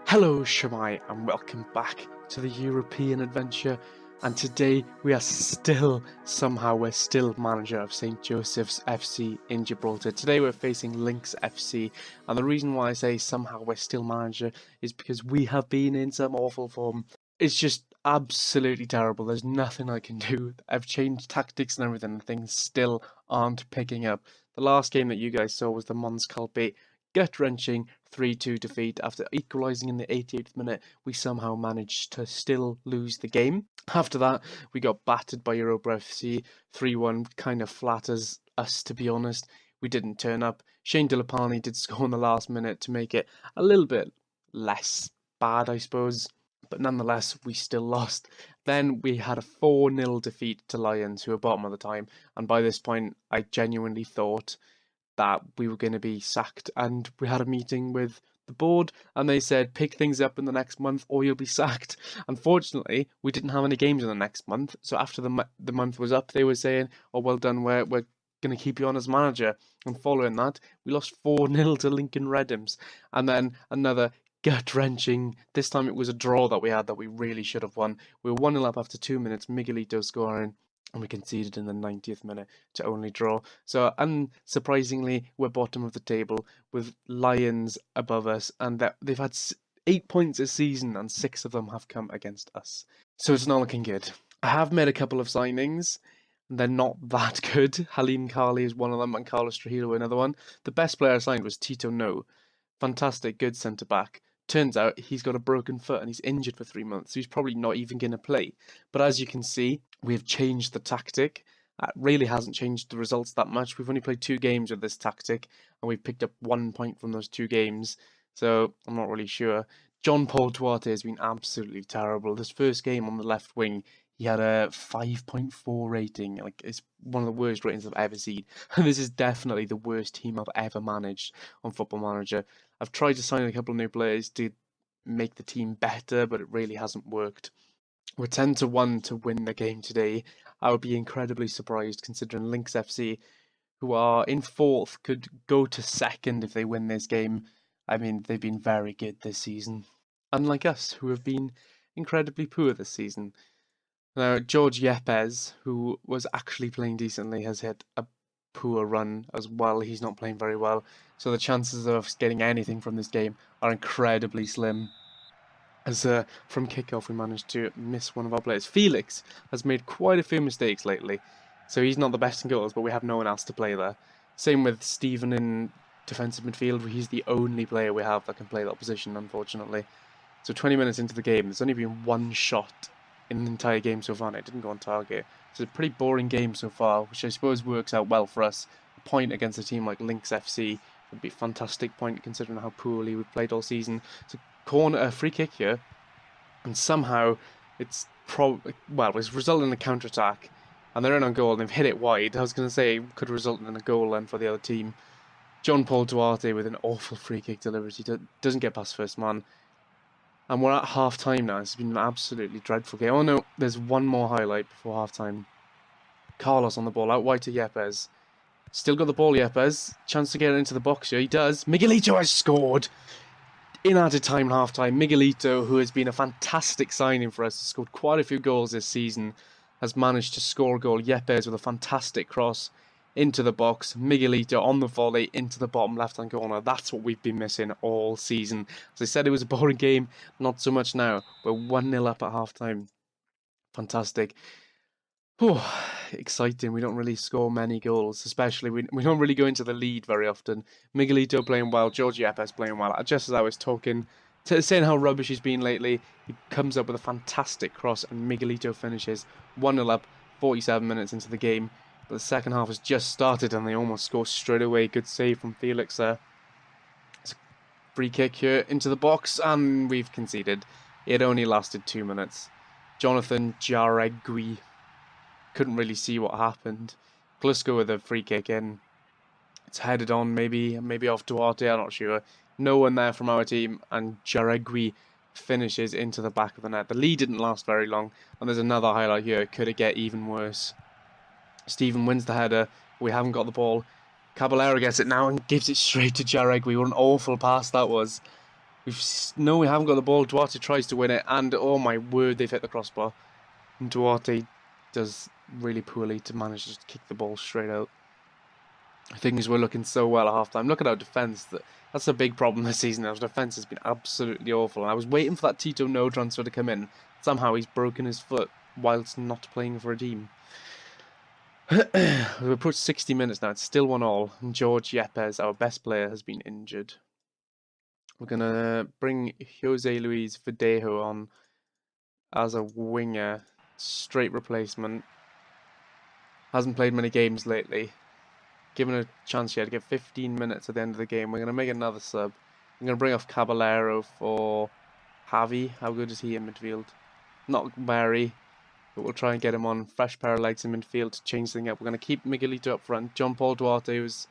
Hello Shamai and welcome back to the European adventure, and today we're still manager of St. Joseph's FC in Gibraltar. Today we're facing Lynx FC, and the reason why I say somehow we're still manager is because we have been in some awful form. It's just absolutely terrible. There's nothing I can do. I've changed tactics and everything and things still aren't picking up. The last game that you guys saw was the Mons Calpe gut-wrenching 3-2 defeat. After equalising in the 88th minute, we somehow managed to still lose the game. After that, we got battered by Europa FC 3-1, kind of flatters us, to be honest. We didn't turn up. Shane Delapani did score in the last minute to make it a little bit less bad, I suppose. But nonetheless, we still lost. Then we had a 4-0 defeat to Lions, who were bottom of the time. And by this point, I genuinely thought that we were going to be sacked, and we had a meeting with the board and they said pick things up in the next month or you'll be sacked. Unfortunately, we didn't have any games in the next month, so after the month was up, they were saying, oh, well done, we're going to keep you on as manager. And following that, we lost 4-0 to Lincoln Redhams, and then another gut-wrenching, this time it was a draw that we had that we really should have won. We were 1-0 up after 2 minutes, Miguelito scoring, and we conceded in the 90th minute to only draw. So unsurprisingly, we're bottom of the table with Lions above us, and they've had 8 points this season and 6 of them have come against us. So it's not looking good. I have made a couple of signings. They're not that good. Halim Kali is one of them and Carlos Trujillo another one. The best player I signed was Tito No. Fantastic, good centre-back. Turns out he's got a broken foot and he's injured for 3 months, so he's probably not even going to play. But as you can see, we've changed the tactic. It really hasn't changed the results that much. We've only played 2 games with this tactic, and we've picked up 1 point from those 2 games. So I'm not really sure. John Paul Duarte has been absolutely terrible. This first game on the left wing, he had a 5.4 rating. Like, it's one of the worst ratings I've ever seen. And this is definitely the worst team I've ever managed on Football Manager. I've tried to sign a couple of new players to make the team better, but it really hasn't worked. We're 10-1 to win the game today. I would be incredibly surprised considering Lynx FC, who are in 4th, could go to 2nd if they win this game. I mean, they've been very good this season. Unlike us, who have been incredibly poor this season. Now, George Yepes, who was actually playing decently, has hit a poor run as well. He's not playing very well. So the chances of us getting anything from this game are incredibly slim. As from kickoff we managed to miss one of our players. Felix has made quite a few mistakes lately, so he's not the best in goals, but we have no one else to play there. Same with Stephen in defensive midfield, where he's the only player we have that can play that position, unfortunately. So 20 minutes into the game, there's only been 1 shot in the entire game so far, and it didn't go on target. It's a pretty boring game so far, which I suppose works out well for us. A point against a team like Lynx FC would be a fantastic point considering how poorly we've played all season. So a free kick here, and somehow it's resulting in a counter-attack, and they're in on goal and they've hit it wide. I was going to say it could result in a goal then for the other team. John Paul Duarte with an awful free kick delivery. He doesn't get past first man. And we're at half-time now. It's been an absolutely dreadful game. Oh no, there's one more highlight before half-time. Carlos on the ball, out wide to Yepes. Still got the ball, Yepes. Chance to get it into the box here. He does. Miguelito has scored! In added time and half-time, Miguelito, who has been a fantastic signing for us, has scored quite a few goals this season, has managed to score a goal. Yepes with a fantastic cross into the box. Miguelito on the volley into the bottom left-hand corner. That's what we've been missing all season. As I said, it was a boring game. Not so much now. We're 1-0 up at half-time. Fantastic. Oh, exciting. We don't really score many goals, especially we don't really go into the lead very often. Miguelito playing well, George Yepes playing well. Just as I was saying how rubbish he's been lately, he comes up with a fantastic cross and Miguelito finishes 1-0 up 47 minutes into the game. But the second half has just started and they almost score straight away. Good save from Felix there. It's a free kick here into the box and we've conceded. It only lasted 2 minutes. Jonathan Jaregui. Couldn't really see what happened. Klusko with a free kick in. It's headed on, maybe off Duarte, I'm not sure. No one there from our team, and Jaregui finishes into the back of the net. The lead didn't last very long, and there's another highlight here. Could it get even worse? Stephen wins the header. We haven't got the ball. Caballero gets it now and gives it straight to Jaregui. What an awful pass that was. No, we haven't got the ball. Duarte tries to win it, and oh my word, they've hit the crossbar. And Duarte does really poorly to manage to kick the ball straight out. Things were looking so well at half-time. Look at our defence. That's a big problem this season. Our defence has been absolutely awful. And I was waiting for that Tito No transfer to come in. Somehow he's broken his foot whilst not playing for a team. We've approached 60 minutes now. It's still 1-1. And George Yepes, our best player, has been injured. We're going to bring Jose Luis Verdejo on as a winger. Straight replacement. Hasn't played many games lately. Given a chance here to get 15 minutes at the end of the game. We're going to make another sub. I'm going to bring off Caballero for Javi. How good is he in midfield? Not very, but we'll try and get him on. Fresh pair of legs in midfield to change things up. We're going to keep Miguelito up front. John Paul Duarte, who's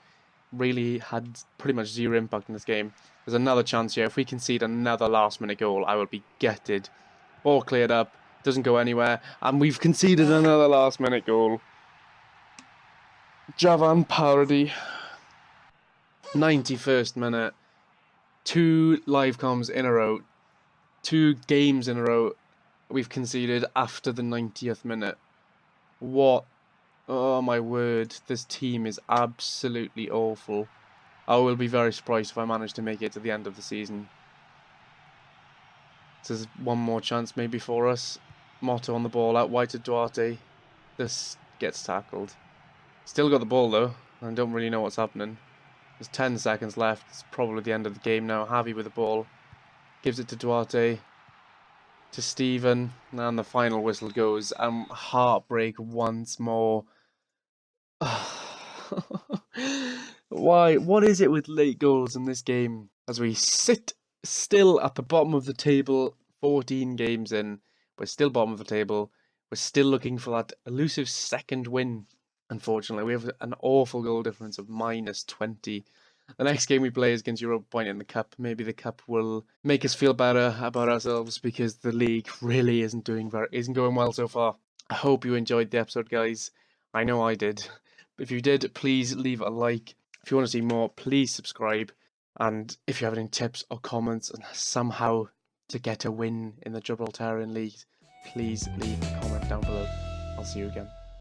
really had pretty much zero impact in this game. There's another chance here. If we concede another last-minute goal, I will be gutted. Ball cleared up. Doesn't go anywhere. And we've conceded another last-minute goal. Javan Parody, 91st minute, 2 live comms in a row, 2 games in a row we've conceded after the 90th minute. What? Oh my word, this team is absolutely awful. I will be very surprised if I manage to make it to the end of the season. There's one more chance maybe for us. Motto on the ball, out wide to Duarte. This gets tackled. Still got the ball though, I don't really know what's happening. There's 10 seconds left, it's probably the end of the game now. Javi with the ball, gives it to Duarte, to Steven, and the final whistle goes, and heartbreak once more. Why? What is it with late goals in this game? As we sit still at the bottom of the table, 14 games in, we're still bottom of the table, we're still looking for that elusive second win. Unfortunately, we have an awful goal difference of -20. The next game we play is against Europa Point in the Cup. Maybe the Cup will make us feel better about ourselves because the league really isn't going well so far. I hope you enjoyed the episode, guys. I know I did. If you did, please leave a like. If you want to see more, please subscribe. And if you have any tips or comments on somehow to get a win in the Gibraltarian League, please leave a comment down below. I'll see you again.